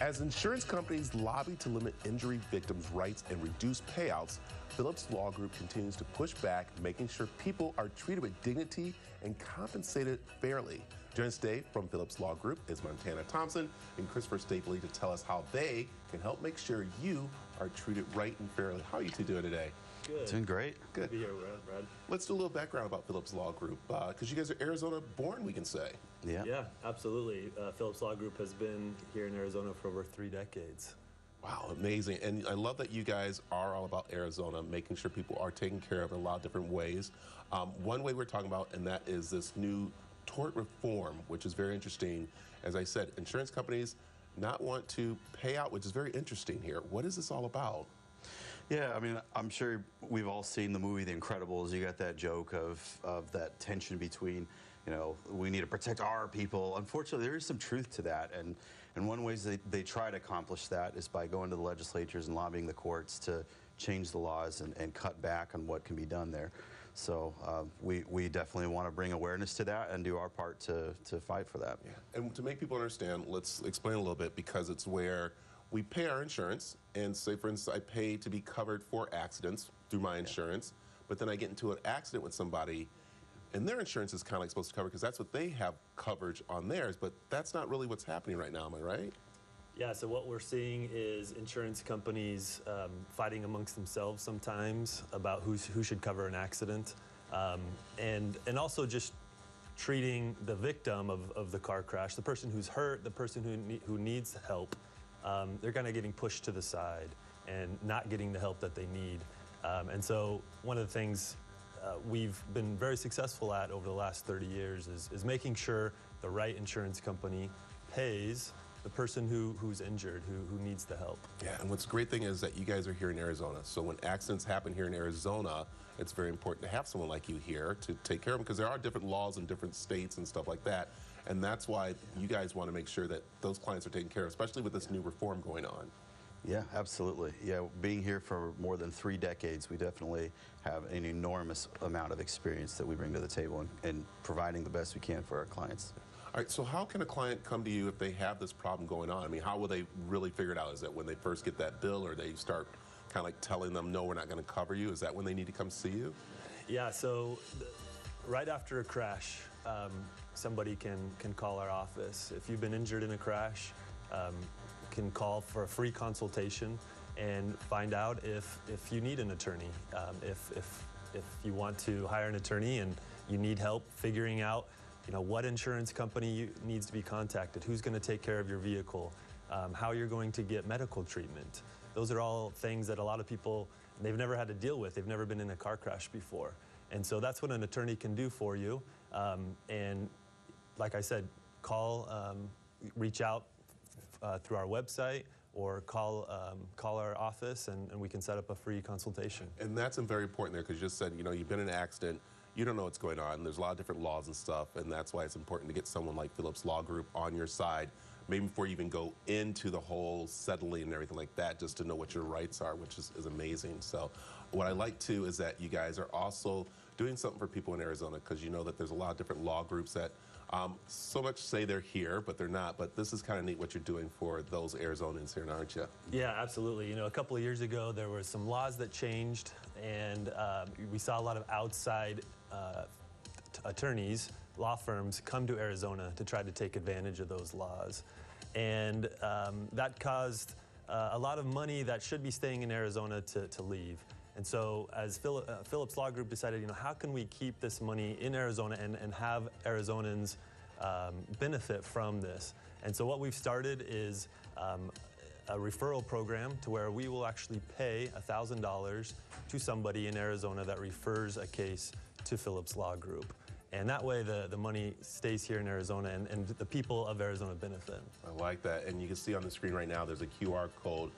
As insurance companies lobby to limit injury victims' rights and reduce payouts, Phillips Law Group continues to push back, making sure people are treated with dignity and compensated fairly. Joining us today from Phillips Law Group is Montana Thompson and Christopher Stapley to tell us how they can help make sure you are treated right and fairly. How are you two doing today? Good. Doing great. Good. Good to be here, Brad. Let's do a little background about Phillips Law Group, because you guys are Arizona-born, we can say. Yeah, absolutely. Phillips Law Group has been here in Arizona for over 3 decades. Wow, amazing. And I love that you guys are all about Arizona, making sure people are taken care of in a lot of different ways. One way we're talking about, and that is this new tort reform, which is very interesting. As I said, insurance companies not want to pay out, which is very interesting here. What is this all about? Yeah, I mean, I'm sure we've all seen the movie The Incredibles. You got that joke of that tension between, you know, we need to protect our people. Unfortunately, there is some truth to that, and one way they try to accomplish that is by going to the legislatures and lobbying the courts to change the laws and cut back on what can be done there. So we definitely want to bring awareness to that and do our part to fight for that. Yeah. And to make people understand, let's explain a little bit, because it's where we pay our insurance, and say, for instance, I pay to be covered for accidents through my insurance, but then I get into an accident with somebody, and their insurance is kind of like supposed to cover, because that's what they have coverage on theirs, but that's not really what's happening right now, am I right? Yeah, so what we're seeing is insurance companies fighting amongst themselves sometimes about who should cover an accident, and also just treating the victim of the car crash, the person who's hurt, the person who needs help. They're kind of getting pushed to the side and not getting the help that they need. And so one of the things we've been very successful at over the last 30 years is making sure the right insurance company pays the person who's injured, who needs the help. Yeah, and what's the great thing is that you guys are here in Arizona. So when accidents happen here in Arizona, it's very important to have someone like you here to take care of them, because there are different laws in different states and stuff like that. And that's why you guys want to make sure that those clients are taken care of, especially with this new reform going on. Yeah, absolutely. Yeah, being here for more than 3 decades, we definitely have an enormous amount of experience that we bring to the table and providing the best we can for our clients. All right, so how can a client come to you if they have this problem going on? I mean, how will they really figure it out? Is that when they first get that bill, or they start kind of like telling them, no, we're not going to cover you? Is that when they need to come see you? Yeah, so right after a crash, somebody can call our office. If you've been injured in a crash, can call for a free consultation and find out if you need an attorney. If you want to hire an attorney and you need help figuring out, you know, what insurance company needs to be contacted, who's going to take care of your vehicle, how you're going to get medical treatment. Those are all things that a lot of people, they've never had to deal with. They've never been in a car crash before. And so that's what an attorney can do for you. And like I said, call, reach out through our website, or call our office, and we can set up a free consultation. And that's very important there, because you just said, you know, you've been in an accident, you don't know what's going on. There's a lot of different laws and stuff, and that's why it's important to get someone like Phillips Law Group on your side, maybe before you even go into the whole settling and everything like that, just to know what your rights are, which is amazing. So what I like, too, is that you guys are also doing something for people in Arizona, because you know that there's a lot of different law groups that so much say they're here, but they're not. But this is kind of neat what you're doing for those Arizonans here, aren't you? Yeah, absolutely. You know, a couple of years ago, there were some laws that changed, and we saw a lot of outside attorneys, law firms, come to Arizona to try to take advantage of those laws. And that caused a lot of money that should be staying in Arizona to leave. And so as Phillips Law Group decided, you know, how can we keep this money in Arizona and have Arizonans benefit from this? And so what we've started is a referral program to where we will actually pay $1,000 to somebody in Arizona that refers a case to Phillips Law Group. And that way the money stays here in Arizona, and the people of Arizona benefit. I like that. And you can see on the screen right now, there's a QR code.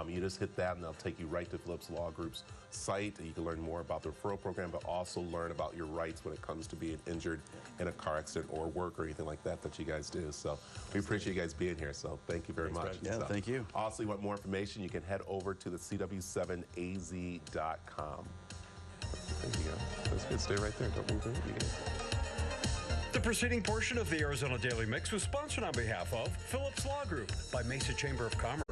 You just hit that, and they'll take you right to Phillips Law Group's site. You can learn more about the referral program, but also learn about your rights when it comes to being injured in a car accident or work or anything like that you guys do. So we appreciate you guys being here. So thank you very much. Yeah, so, thank you. Also, you want more information, you can head over to the CW7AZ.com. There you go. That's good. Stay right there. Don't move in. You guys. The preceding portion of the Arizona Daily Mix was sponsored on behalf of Phillips Law Group by Mesa Chamber of Commerce.